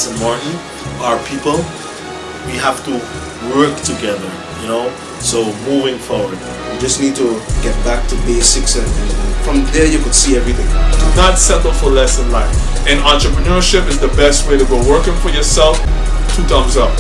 St. Martin, our people, we have to work together, you know. So moving forward, we just need to get back to basics, and from there you could see everything. Do not settle for less in life. And entrepreneurship is the best way to go. Working for yourself, 2 thumbs up.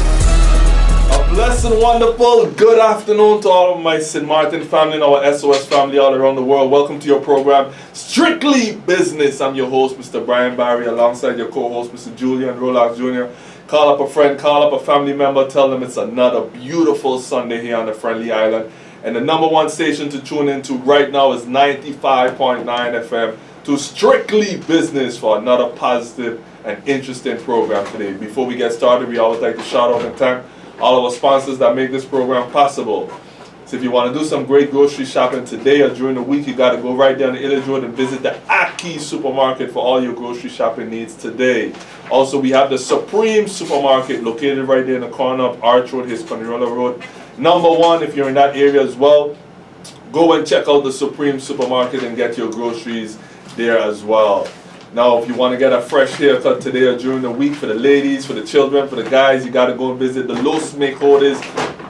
A blessed and wonderful good afternoon to all of my St. Martin family and our SOS family all around the world. Welcome to your program, Strictly Business. I'm your host, Mr. Brian Barry, alongside your co-host, Mr. Julian Rolax Jr. Call up a friend, call up a family member, tell them it's another beautiful Sunday here on the Friendly Island. And the number one station to tune into right now is 95.9 FM to Strictly Business for another positive and interesting program today. Before we get started, we always like to shout out and thank all of our sponsors that make this program possible. So if you want to do some great grocery shopping today or during the week, you got to go right down the Illage Road and visit the Aki Supermarket for all your grocery shopping needs today. Also, we have the Supreme Supermarket located right there in the corner of Arch Road, Hispaniola Road. Number one, if you're in that area as well, go and check out the Supreme Supermarket and get your groceries there as well. Now, if you want to get a fresh haircut today or during the week for the ladies, for the children, for the guys, you got to go and visit the Los Mejores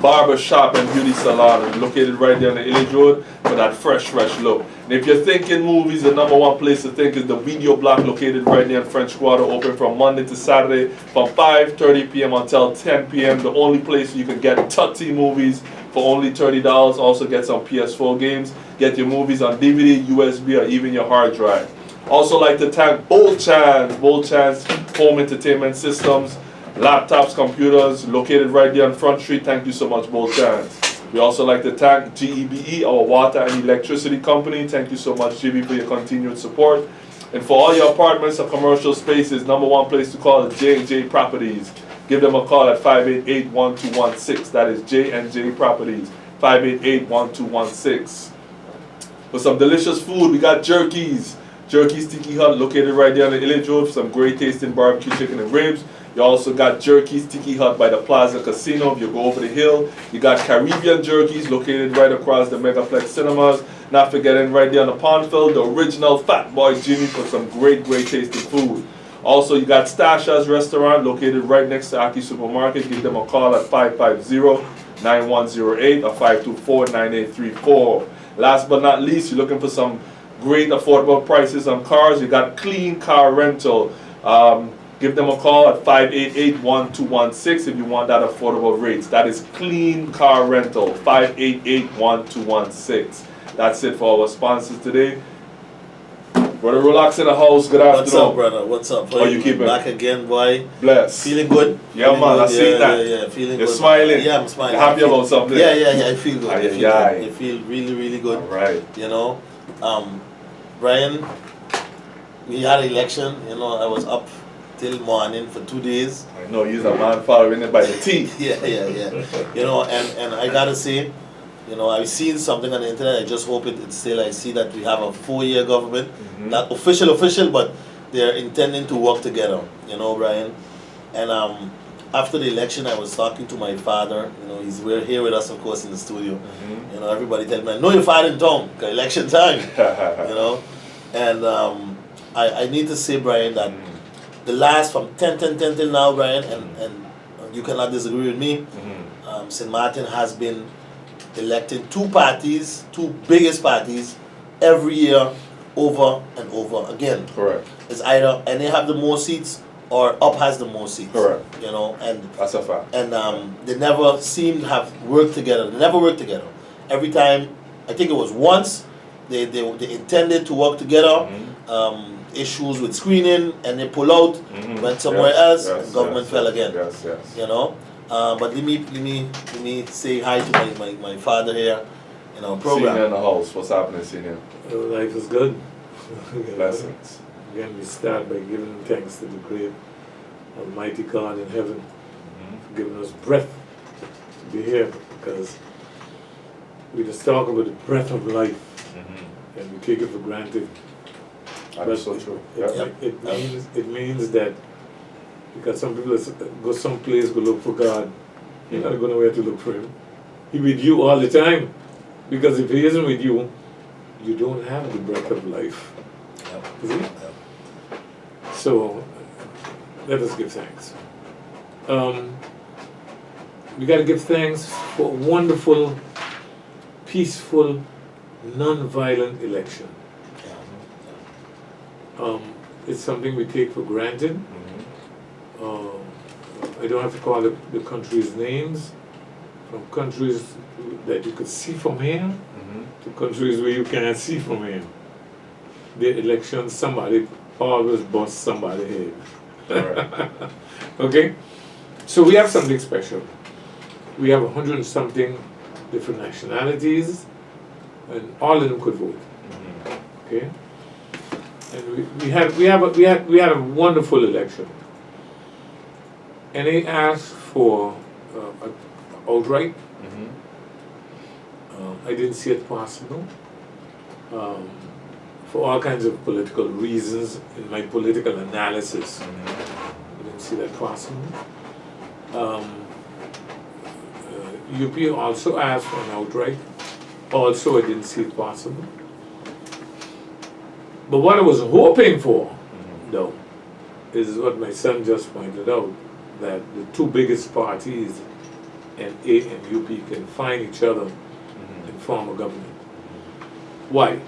Barber Shop and Beauty Salon, located right there on the Illage Road for that fresh look. And if you're thinking movies, the number one place to think is the Video Block, located right there in French Quarter, open from Monday to Saturday from 5:30 p.m. until 10 p.m. The only place you can get Tutty movies for only $30. Also get some PS4 games, get your movies on DVD, USB, or even your hard drive. Also like to thank Bold Chance Home Entertainment Systems, laptops, computers, located right there on Front Street. Thank you so much, Bold Chance. We also like to thank GEBE, our water and electricity company. Thank you so much, GB, for your continued support. And for all your apartments or commercial spaces, number one place to call is J&J Properties. Give them a call at 588-1216. That is J&J Properties, 588-1216. For some delicious food, we got Jerky's. Jerky's Tiki Hut, located right there on the Illage Road for some great tasting barbecue chicken and ribs. You also got Jerky's Tiki Hut by the Plaza Casino. If you go over the hill, you got Caribbean Jerky's, located right across the Megaplex Cinemas. Not forgetting right there on the Pondfield, the original Fat Boy Jimmy for some great tasting food. Also, you got Stasha's Restaurant, located right next to Aki Supermarket. Give them a call at 550-9108 or 524-9834. Last but not least, you're looking for some great affordable prices on cars. You got Clean Car Rental. Give them a call at 588-1216 if you want that affordable rates. That is Clean Car Rental, 588-1216. That's it for our sponsors today. Brother Relax in the house, good afternoon. What's up, brother? What's up? How you keeping? Back again, boy. Bless. Feeling good? Yeah, feeling man, good. I see that. Yeah, feeling You're good. smiling. Yeah, I'm smiling. You're happy about something? Yeah, I feel good. Aye, I feel aye. good. I feel really good. All right. You know, Brian, we had an election. You know, I was up till morning for 2 days. I know you're a man following it by the teeth. Yeah. You know, and I gotta say, you know, I've seen something on the internet. I just hope it's still. I see that we have a 4-year government, not official, but they're intending to work together. You know, Brian. And after the election, I was talking to my father. You know, we're here with us, of course, in the studio. You know, everybody tell me, I know your father in town, 'cause election time. You know, and I need to say, Brian, that the last from 10 till now, Brian, and you cannot disagree with me. St. Martin has been electing 2 parties, 2 biggest parties, every year, over and over again. Correct. It's either and they have the most seats or up has the most seats. Correct. You know, and That's a fact. and they never seem to have worked together. They never work together. Every time, I think it was once, they intended to work together. Issues with screening, and they pull out, went somewhere else, and government fell again. Yes. You know, but let me say hi to my father here in our program. Senior in the house. What's happening, Senior? Life is good. Blessings. Again, we start by giving thanks to the great Almighty God in heaven for giving us breath to be here, because we just talk about the breath of life and we take it for granted. That's so true. It means that because some people go someplace, go look for God, you're not going nowhere to look for Him. He's with you all the time, because if He isn't with you, you don't have the breath of life. See? So let us give thanks. We got to give thanks for a wonderful, peaceful, non-violent election. It's something we take for granted. I don't have to call the countries' names, from countries that you could see from here to countries where you can't see from here. The election, somebody always busts somebody's head. Okay? So we have something special. We have 100 and something different nationalities, and all of them could vote. Okay? And we had a wonderful election. And they asked for outright. I didn't see it possible. For all kinds of political reasons in my political analysis. I didn't see that possible. UP also asked for an outright. Also, I didn't see it possible. But what I was hoping for, though, is what my son just pointed out, that the two biggest parties, NA and UP, can find each other and form a government. Why?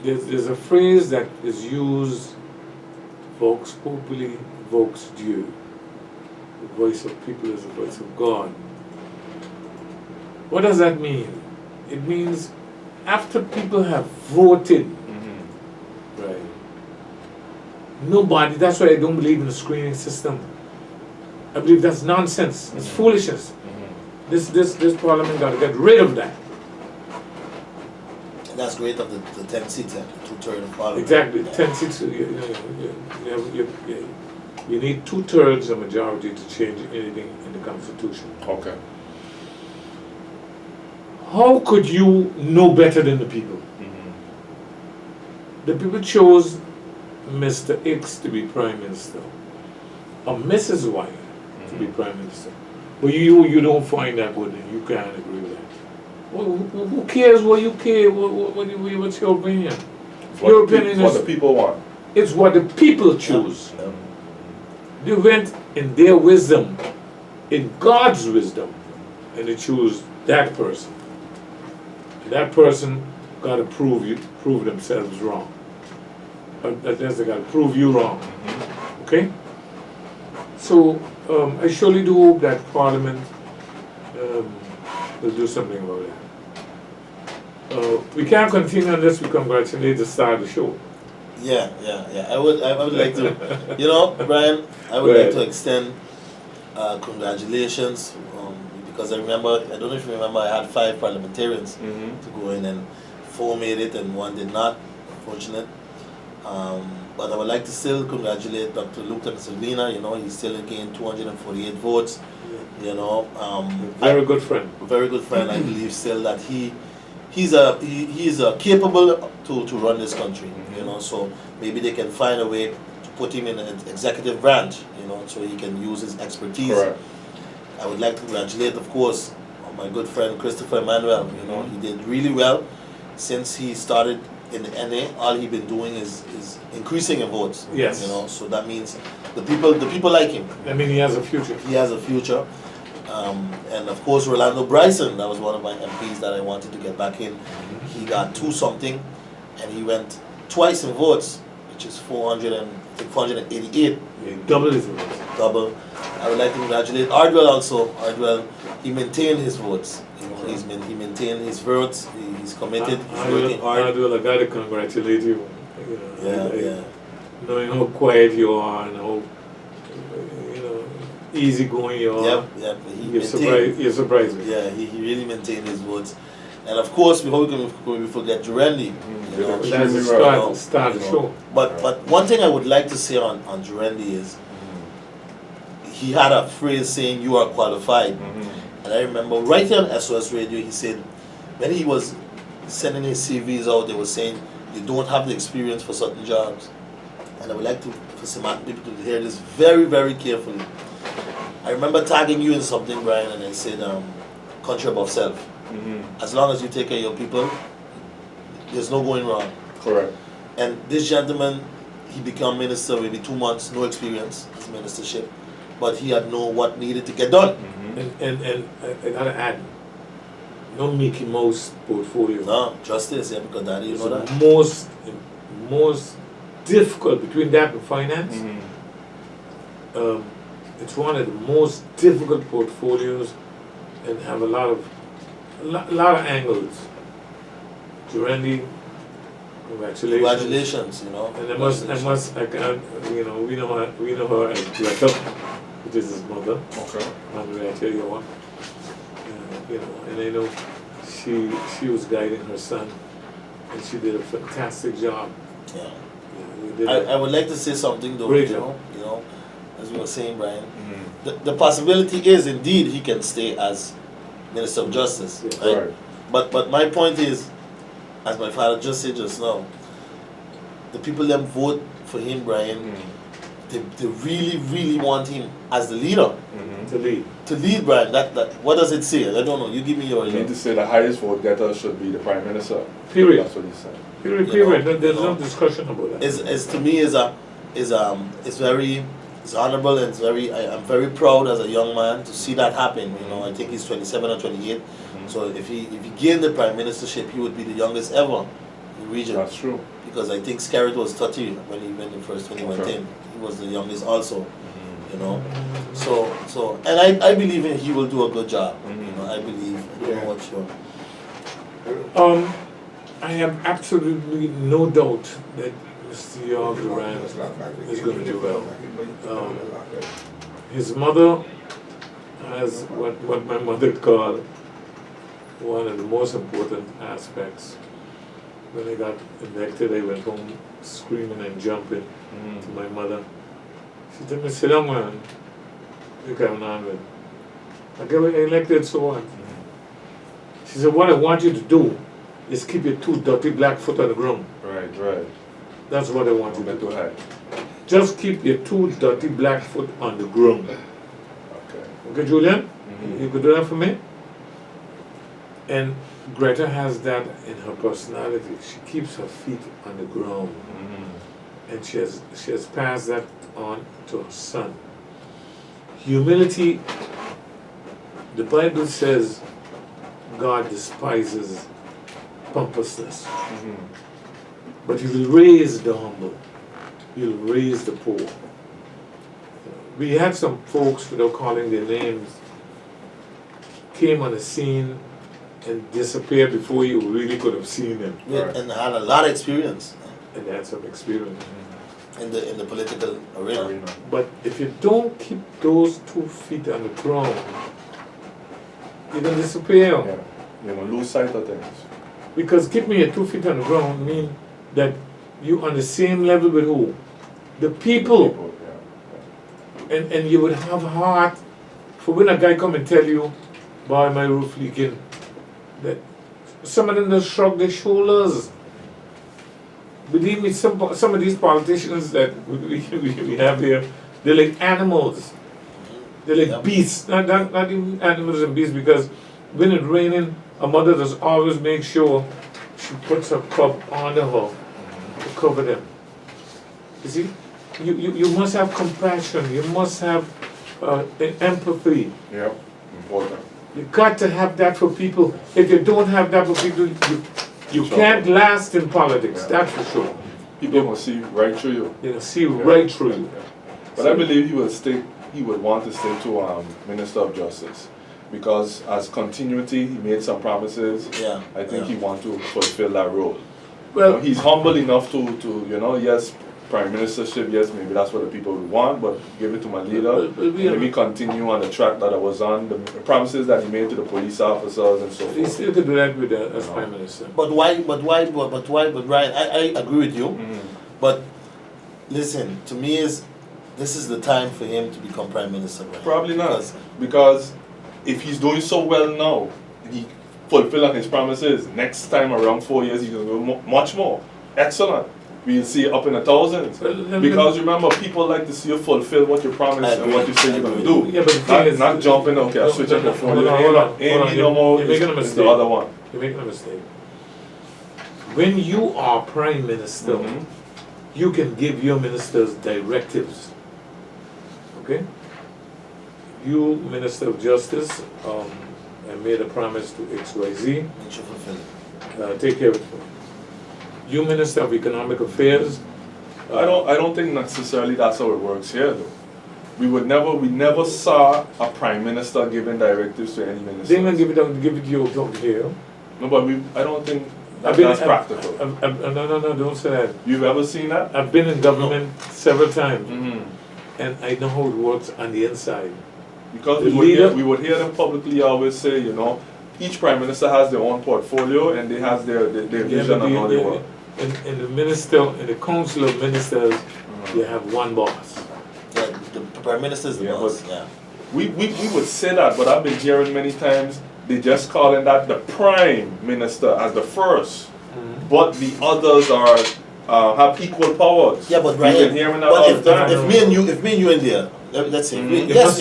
There's a phrase that is used, vox populi, vox Dei. The voice of people is the voice of God. What does that mean? It means after people have voted, right? Nobody, that's why I don't believe in the screening system. I believe that's nonsense. It's foolishness. This parliament got to get rid of that. And that's great of the 10 seats, 2/3 of parliament. Exactly, 10 seats. You need 2/3 of majority to change anything in the Constitution. Okay. How could you know better than the people? The people chose Mr. X to be Prime Minister, or Mrs. Y to be Prime Minister. Well, you don't find that good, and you can't agree with that. Well, who cares what you care? What's your opinion? Your opinion is what the people want. It's what the people choose. They went in their wisdom, in God's wisdom, and they choose that person. And that person got to prove themselves wrong. They got to prove you wrong. Okay? So I surely do hope that Parliament will do something about that. We can't continue unless we congratulate the star of the show. Yeah. I would like to, Brian, I would like to extend congratulations because I don't know if you remember, I had 5 parliamentarians to go in, and 4 made it and 1 did not, unfortunate. But I would like to still congratulate Dr. Luke Silvina. He still gained 248 votes. Very good friend. Very good friend. I believe still that he's capable to run this country. So maybe they can find a way to put him in an executive branch. So he can use his expertise. Correct. I would like to congratulate, of course, my good friend Christopher Emmanuel. He did really well since he started in the NA. All he's been doing is increasing in votes. Yes. So that means the people like him. I mean, he has a future. He has a future. And of course, Rolando Bryson, that was one of my MPs that I wanted to get back in. He got 2-something, and he went twice in votes, which is 488. Yeah, double his votes. Double. I would like to congratulate Ardwell also. Ardwell, he maintained his votes. He maintained his votes. He's committed. He's working hard. Ardwell, I gotta congratulate you. Yeah. Knowing how quiet you are and how easy going you are. Yep. You surprised me. Yeah, he really maintained his votes. And of course, before we forget Jurendi. That's the start of the show. But one thing I would like to say on Jurendi is he had a phrase saying, "You are qualified." And I remember right here on SOS Radio, he said when he was sending his CVs out, they were saying you don't have the experience for certain jobs. And I would like for some people to hear this very, very carefully. I remember tagging you in something, Brian, and I said, country above self. As long as you take care of your people, there's no going wrong. Correct. And this gentleman, he became minister maybe 2 months, no experience as ministership, but he had know what needed to get done. And I gotta add, no Mickey Mouse portfolio. No, justice, yeah, because that you It's know the that. most difficult between that and finance. It's one of the most difficult portfolios and have a lot of angles. Jurendi, congratulations. Congratulations, you know. And I can't, you know, we know her as Greta, which is his mother. Okay. Andrea, you know, and I know she was guiding her son, and she did a fantastic job. Yeah. You know, I would like to say something though, Great you job. know, as we were saying, Brian. The possibility is indeed he can stay as Minister of Justice. Yeah. Right? But my point is, as my father just said just now, the people that vote for him, Brian, they really, really want him as the leader. to lead. To lead, Brian. That what does it say? I don't know. You give me your. You need to say the highest vote getter should be the Prime Minister. Period. That's what he said. Period. You know, Period. There's you no know. discussion about that. Is to me it's honorable and I'm very proud as a young man to see that happen. You know, I think he's 27 or 28. So if he gained the prime ministership, he would be the youngest ever in the region. That's true. Because I think Scarrett was 30 when he went in. He was the youngest also. You know, so and I believe he will do a good job. You know, I believe. I don't know what you're. I have absolutely no doubt that Mr. York Duran is going to do well. His mother has what my mother called one of the most important aspects. When I got elected, I went home screaming and jumping to my mother. She told me, sit down, man. You come on with. I got elected, so what? She said, what I want you to do is keep your two dirty black foot on the ground. Right. That's what I want you to Too do. high. Just keep your two dirty black foot on the ground. Okay. Okay, Julian? You could do that for me? And Greta has that in her personality. She keeps her feet on the ground. And she has passed that on to her son. Humility, the Bible says God despises pompousness. But he will raise the humble. He will raise the poor. We had some folks, without calling their names, came on the scene and disappeared before you really could have seen them. Yeah, and had a lot of experience And they had some experience. in the political arena. But if you don't keep those 2 feet on the ground, you're going to disappear. Yeah. You're going to lose sight of things. Because keeping your 2 feet on the ground means that you're on the same level with who? The people. And you would have heart for when a guy come and tell you, boy, my roof leaking, that some of them just shrug their shoulders. Believe me, some of these politicians that we have here, they're like animals. They're like beasts, not even animals and beasts, because when it's raining, a mother does always make sure she puts her cub under her to cover them. You see, you must have compassion, you must have empathy. Yeah, important. You got to have that for people. If you don't have that for people, you can't last in politics, that's for sure. People will see right through you. They'll see right through you. But I believe he would want to stay to Minister of Justice. Because as continuity, he made some promises. Yeah. I think he wants to fulfill that role. Well, he's humble enough to yes, Prime Ministership, yes, maybe that's what the people would want, but give it to my leader. Let me continue on the track that I was on, the promises that he made to the police officers and so forth. he still could do that with as Prime Minister. But Brian, I agree with you. But listen, to me this is the time for him to become Prime Minister, Brian. Probably not. Because if he's doing so well now, he fulfilling his promises, next time around 4 years he's going to do much more. Excellent. We'll see it up in the thousands. Because remember, people like to see you fulfill what you promised and what you say you're going to do. Yeah, but the thing is, not jumping, okay, I'll switch up the phone. Hold on. You're making a It's mistake. the other one. You're making a mistake. When you are Prime Minister, you can give your ministers directives. Okay? You, Minister of Justice, I made a promise to XYZ. Make sure fulfill it. Take care of it. You, Minister of Economic Affairs. I don't think necessarily that's how it works here though. We never saw a prime minister giving directives to any minister. They're gonna give it to you over here. No, but I don't think that's practical. No, don't say that. You've ever seen that? I've been in government several times, Mm-hmm. and I know how it works on the inside. Because The we would hear them publicly always say, you know, each prime minister has their own portfolio and they has their vision on how they work. In the council of ministers, you have one boss. Yeah, the prime minister is the Yeah, boss. but- Yeah. We would say that, but I've been hearing many times they just calling that the prime minister as the first, but the others are have equal powers. Yeah, but We've Brian, been hearing that but all the time. if me and you in there, let's say, yes,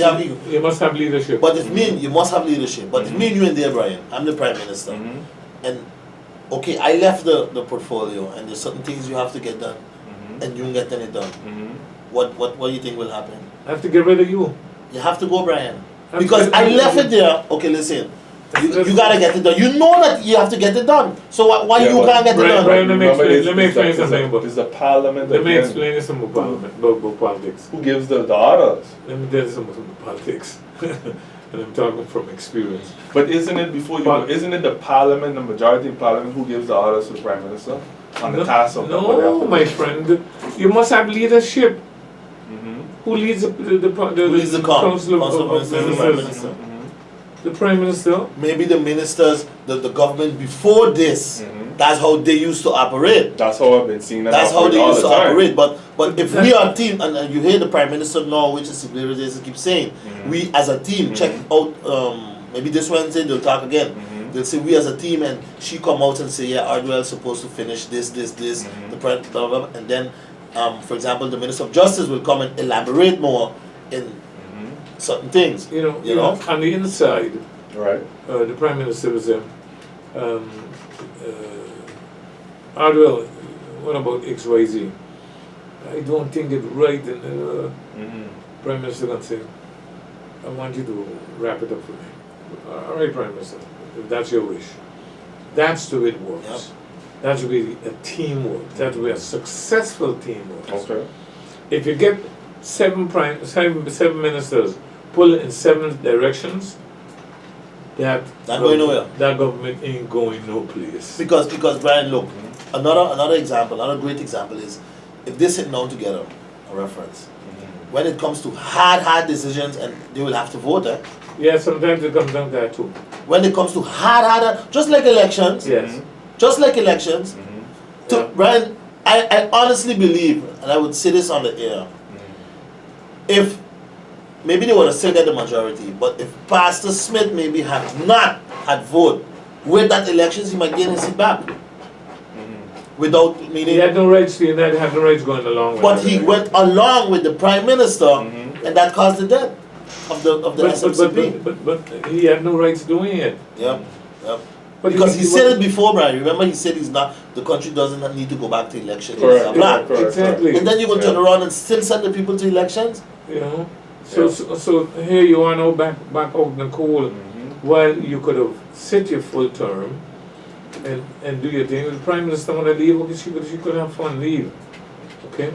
You must have leadership. but if me and you must have leadership. But if me and you in there, Brian, I'm the prime minister, and okay, I left the portfolio, and there's certain things you have to get done, and you ain't getting it done. What do you think will happen? I have to get rid of you. You have to go, Brian, Have to because get I rid of left you. it there. Okay, listen. You gotta get it done. You know that you have to get it done. So why Yeah, you but can't get it Brian, done? Brian, let me Remember, explain something about It's the parliament Let me again explain you some about politics. who gives the orders. Let me tell you some about politics. And I'm talking from experience. But isn't it isn't it the parliament, the majority in parliament who gives the orders to the prime minister on the task of what they have No, to my do? friend, you must have leadership. Mhm. Who leads the Who leads the council council of of ministers, the prime ministers? minister. Mhm. The prime minister. Maybe the ministers, the government before this, that's how they used to operate. That's how I've been seeing that. That's how operate they all used the to time. operate. But if we are a team, and you hear the prime minister now, which is Secretary Jason keeps saying, we as a team check out. Maybe this Wednesday they'll talk again. They'll say we as a team, and she come out and say, yeah, Ardwell's supposed to finish this. The blah, blah, blah, and then, for example, the Minister of Justice will come and elaborate more in certain things. You know, on the inside, Right. the prime minister was Ardwell, what about XYZ? I don't think it's right. And prime minister can say, I want you to wrap it up for me. All right, prime minister, if that's your wish. That's the way it works. Yep. That's the way a team works. That's the way a successful team works. Okay. If you get seven ministers pull in 7 directions, that going nowhere. That government ain't going no place. Because Brian, look, another example, another great example is if they sit down together, a reference. When it comes to hard decisions, and they will have to vote, Yeah, sometimes it comes down to that too. when it comes to hard, just like elections, Yes. just like elections, Yeah. Brian, I honestly believe, and I would say this on the air, if maybe they would have still got the majority, but if Pastor Smith maybe had not had vote with that elections, he might gain his seat back. Without meaning, He had no rights to United, had no rights going along with but it. he went along with the Prime Minister, and that caused the death of the SXM. But he had no rights doing it. Yep. But Because he said it before, Brian. Remember, he said the country doesn't need to go back to elections. Correct. Blah, blah. Correct. Exactly. And then you're going to turn around and still send the people to elections? You know, so here you are now back out in the cold, while you could have set your full term and do your thing. The prime minister want to leave, okay, she could have fun, leave, okay?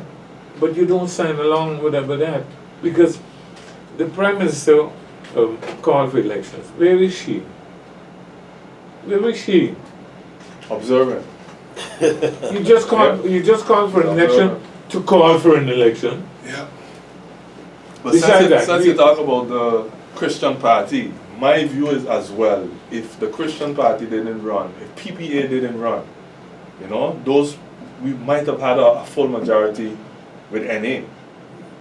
But you don't sign along with that because the prime minister called for elections. Where is she? Where is she? Observant. You just called for an election to call for an election. Yeah. But Besides that, since you talk about the Christian party, my view is as well, if the Christian party didn't run, if PPA didn't run, you know, we might have had a full majority with NA.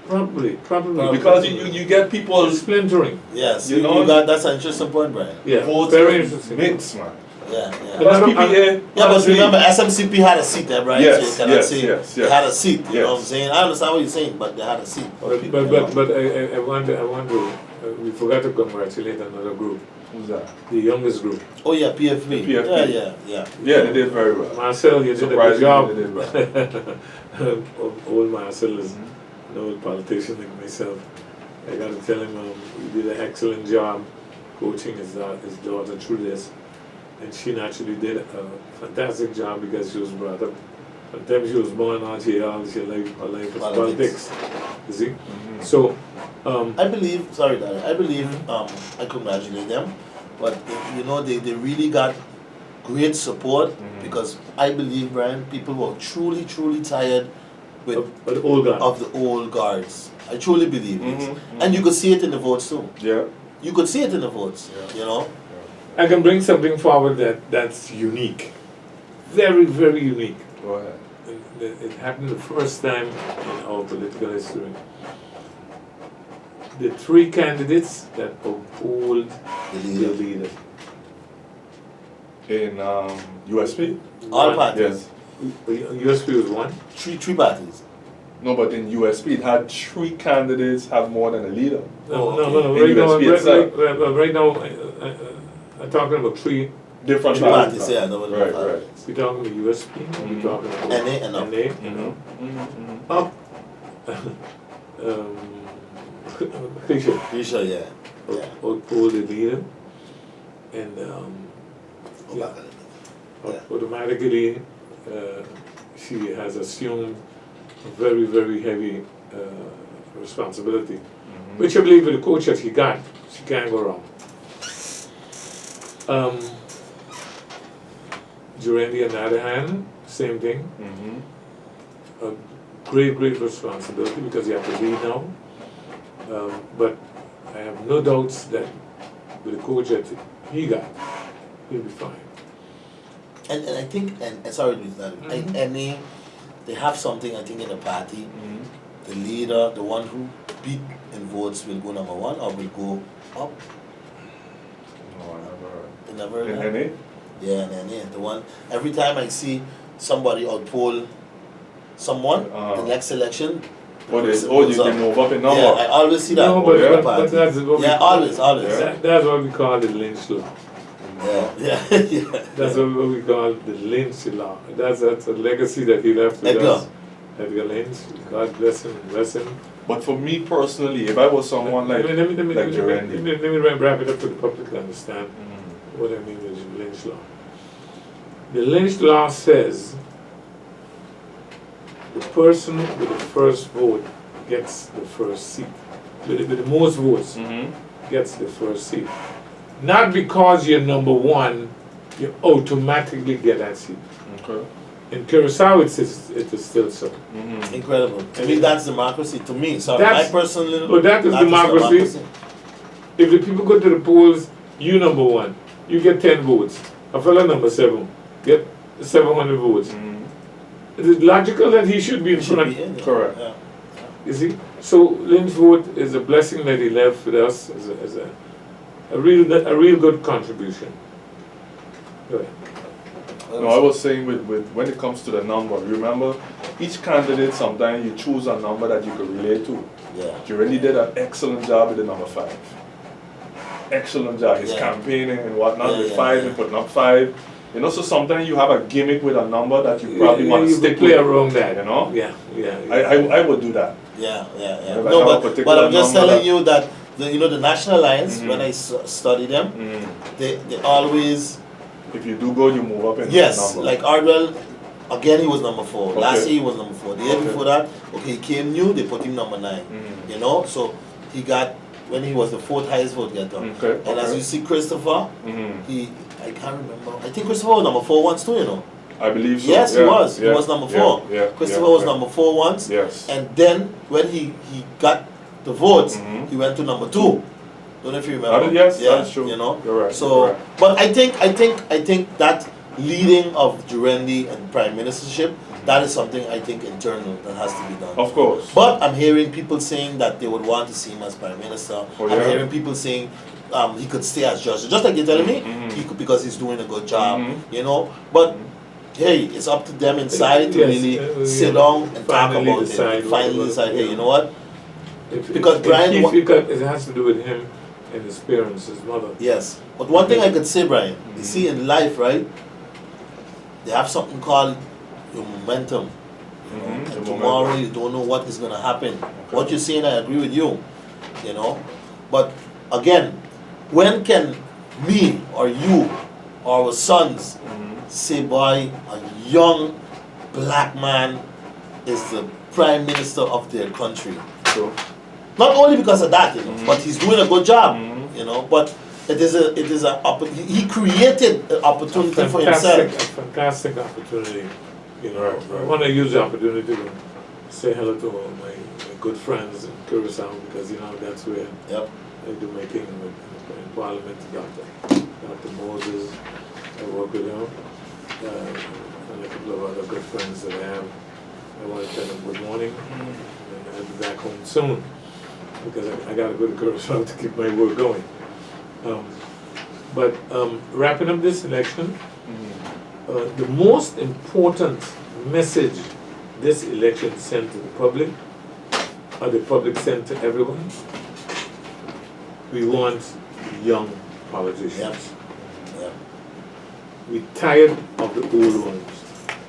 Probably. Because you get people splintering. Yes, You know, that's an interesting point, Brian. Yeah, votes very interesting. mix, man. Yeah. Plus PPA. Yeah, but honestly, remember, SMCP had a seat there, right? Yes, so you cannot yes, say yes, they yes. had a seat. You know what I'm Yes. saying? I understand what you're saying, but they had a seat. But I want to we forgot to congratulate another group. Who's that? the youngest group. Oh yeah, PFP. PFP. Yeah. Yeah, they did very well. Marcel, you did a good Surprisingly, job. they did well. Old Marcel is an old politician like myself. I got to tell him he did an excellent job coaching his daughter through this. And she naturally did a fantastic job because she was brought up. From the time she was born on, she all her life was politics. You see? So, I believe, sorry Daddy, I believe I congratulate them, but you know they really got great support because I believe, Brian, people were truly tired of the old guard. of the old guards. I truly believe this. And you could see it in the votes too. Yeah. You could see it in the votes, you know. I can bring something forward that's unique. Very, very unique. Go ahead. It happened the first time in our political history. The three candidates that uphold The the leader. leader. In USP? All One- parties. USP was one. Three parties. No, but in USP it had 3 candidates have more than a leader. Oh, No. In USP itself. Right now, I'm talking about three. Different Three parties, yeah. No, Right, right. We're talking about USP. We're talking about NA and up. NA. Up. Fisher. Risha, yeah. Uphold the leader. And Go back a little bit. Yeah. automatically she has assumed a very, very heavy responsibility. Which I believe with the coach that she got, she can't go wrong. Jurendi, on the other hand, same thing. A great responsibility because you have to lead now. But I have no doubts that with the coach that he got, he'll be fine. And I think, and sorry to be that, NA, they have something I think in the party. The leader, the one who beat in votes will go number 1 or will go up. No, I never heard. You never heard In that? NA? Yeah, and the one, every time I see somebody outpoll someone, the next election, Oh, the person you goes up. can move up in number? Yeah, I always see that. No, with the but party. that's what Yeah, always. That's what we call the lynch law. Yeah. That's what we call the lynch law. That's a legacy that he left with us. Edgar Lynch, God bless him. But for me personally, if I was someone like let me Jurendi. wrap it up for the public to understand what I mean with the lynch law. The lynch law says the person with the first vote gets the first seat. With the most votes gets the first seat. Not because you're number 1, you automatically get that seat. Okay. In Curacao, it is still so. Incredible. To me, that's democracy. To me, sorry, That's- my personal. but that is democracy. If the people go to the polls, you number 1, you get 10 votes. A fellow number 7 get 700 votes. It is logical that he should be in It should front. be in there. Correct. Yeah. You see, so Lynn's vote is a blessing that he left with us as a real good contribution. Go ahead. No, I was saying with when it comes to the number, remember each candidate sometimes you choose a number that you could relate to. Yeah. Jurendi did an excellent job with the number 5. Excellent job. His campaigning and whatnot with 5 and putting up 5. You know, so sometimes you have a gimmick with a number that you probably want to you stick play with. around that, You know? Yeah. I would do that. Yeah. If I No, have a but particular I'm just number telling that- you that the National Alliance, when I study them, they always If you do go, you move up in the yes, number. like Ardwell, again he was number 4. Okay. Last year he was number 4. The year Okay. before that, okay, he came new, they put him number 9. You know, so he got when he was the 4th highest vote getter. Okay, And as okay. you see, Christopher, I can't remember. I think Christopher was number 4 once too. You know. I believe so. Yes, yeah, he was. yeah, He was number 4. Yeah, Christopher was number 4 once. Yes. And then when he got the votes, he went to number 2. Don't know if you remember. Yes, yeah, that's true. You know. You're right. So, you're right. but I think that leading of Jurendi and prime ministership, that is something I think internal that has to be done. Of course. But I'm hearing people saying that they would want to see him as prime minister. Oh, I'm yeah? hearing people saying he could stay as judge, just like you're telling me, he could because he's doing a good job, you know. But hey, it's up to them inside to Yes, really sit down and talk finally about decide it. And finally what- decide, hey, yeah. you know what? Because Because Brian it has to do with him and his parents, his mother. Yes. But one thing I could say, Brian, you see in life, right, they have something called your momentum. You know, and tomorrow you don't know what is going to happen. Okay. What you're saying, I agree with you, you know. But again, when can me or you or our sons say, boy, a young black man is the prime minister of their country? Sure. Not only because of that, you know, but he's doing a good job, you know. But he created an opportunity for himself. A fantastic opportunity. You know, I want to use the opportunity to say hello to all my good friends in Curacao, because you know that's where I do my thing in Parliament. Dr. Moses, I work with him, and a couple of other good friends that I have. I want to tell them good morning, and I'll be back home soon, because I got to go to Curacao to keep my work going. But wrapping up this election, the most important message this election sent to the public, or the public sent to everyone, we want young politicians. We're tired of the old ones.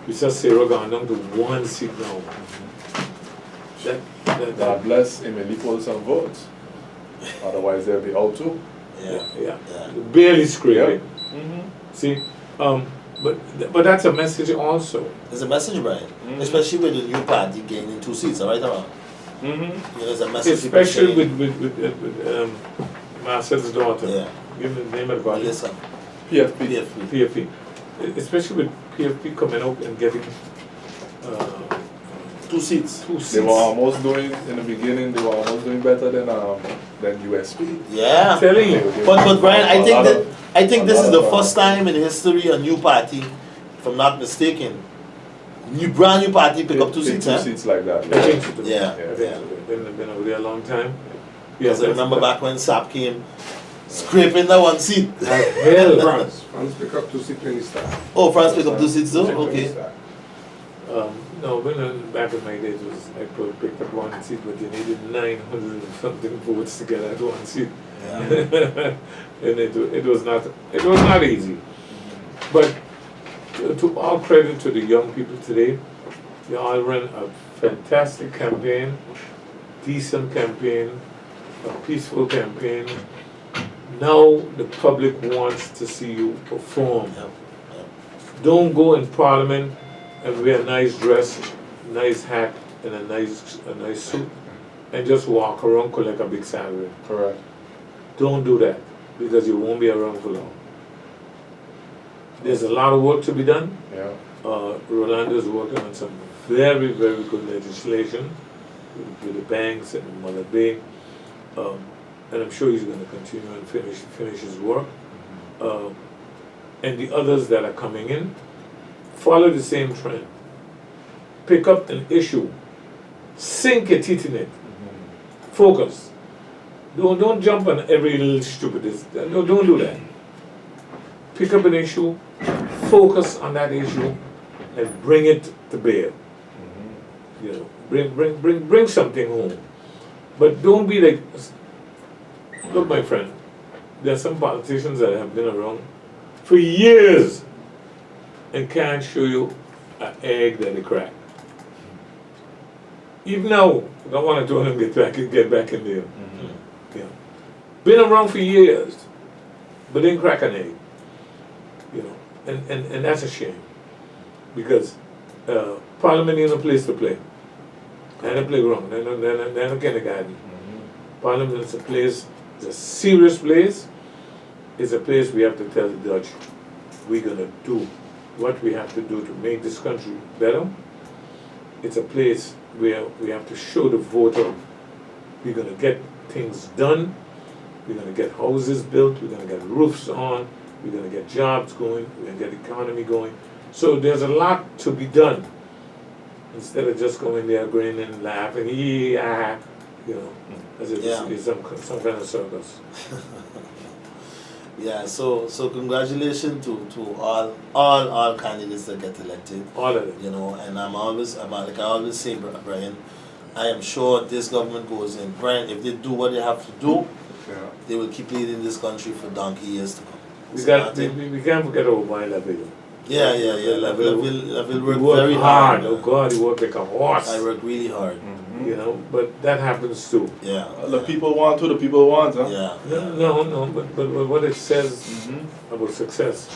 We just say we're going down to one seat now. God bless him and he pull some votes. Otherwise they'll be out too. Yeah. Barely scraping. See, but that's a message also. There's a message, Brian. Especially with the new party gaining 2 seats, right around. There's a message. Especially with Marcel's daughter. Yeah. Give me the name of the party. Listen. PFP. Especially with PFP coming out and getting 2 seats. They were almost doing, in the beginning, they were almost doing better than USP. Yeah. I'm telling you. But Brian, I think this is the first time in history a new party, if I'm not mistaken, brand new party pick up 2 seats. 2 seats like that. I think so. Yeah. Been over there a long time. Yes, I remember back when SAP came, scraping that 1 seat. Hell, France pick up 2 seats when he started. Oh, France pick up 2 seats too? Okay. No, back in my days, I picked up 1 seat, but you needed 900 and something votes to get that 1 seat. Yeah. And it was not easy. But to all credit to the young people today, you all ran a fantastic campaign, decent campaign, a peaceful campaign. Now the public wants to see you perform. Don't go in Parliament and wear a nice dress, nice hat, and a nice suit, and just walk around collect a big salary. Correct. Don't do that, because you won't be around for long. There's a lot of work to be done. Yeah. Rolando's working on some very, very good legislation with the banks and Mother Bay, and I'm sure he's going to continue and finish his work. And the others that are coming in, follow the same trend. Pick up an issue, sink your teeth in it, focus. Don't jump on every little stupidness. Don't do that. Pick up an issue, focus on that issue, and bring it to bear. You know, bring something home. But don't be like, look, my friend, there are some politicians that have been around for years and can't show you an egg that they crack. Even now, I don't want to tell them get back in there. Yeah. Been around for years, but didn't crack an egg. You know, and that's a shame, because Parliament ain't a place to play. They're a playground. They're not kindergarten. Parliament is a place. It's a serious place. It's a place we have to tell the Dutch we're gonna do what we have to do to make this country better. It's a place where we have to show the voter we're gonna get things done. We're gonna get houses built. We're gonna get roofs on. We're gonna get jobs going. We're gonna get the economy going. So there's a lot to be done. Instead of just going there, grinning and laughing, you know, as if it's some kind of circus. Yeah, so congratulations to all candidates that get elected. All of them. You know, and like I always say, Brian, I am sure this government goes in. Brian, if they do what they have to do, Yeah. they will keep leading this country for donkey years to come. We can't forget about my Laville. Yeah. Laville He worked worked very hard. hard. Oh God, he worked like a horse. I worked really hard. You know, but that happens too. Yeah. The people want who the people want, huh? Yeah. No, but what it says about success,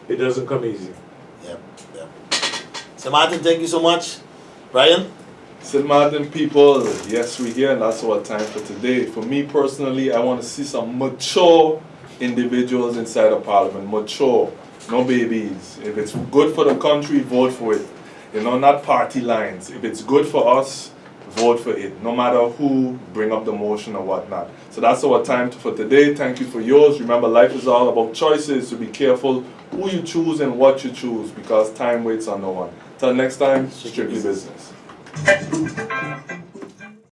it doesn't come easy. Yep. So Martin, thank you so much. Brian? St. Martin people, yes, we're here, and that's our time for today. For me personally, I want to see some mature individuals inside of Parliament. Mature, no babies. If it's good for the country, vote for it. You know, not party lines. If it's good for us, vote for it. No matter who bring up the motion or whatnot. So that's our time for today. Thank you for yours. Remember, life is all about choices, so be careful who you choose and what you choose, because time waits on no one. Till next time, strictly business.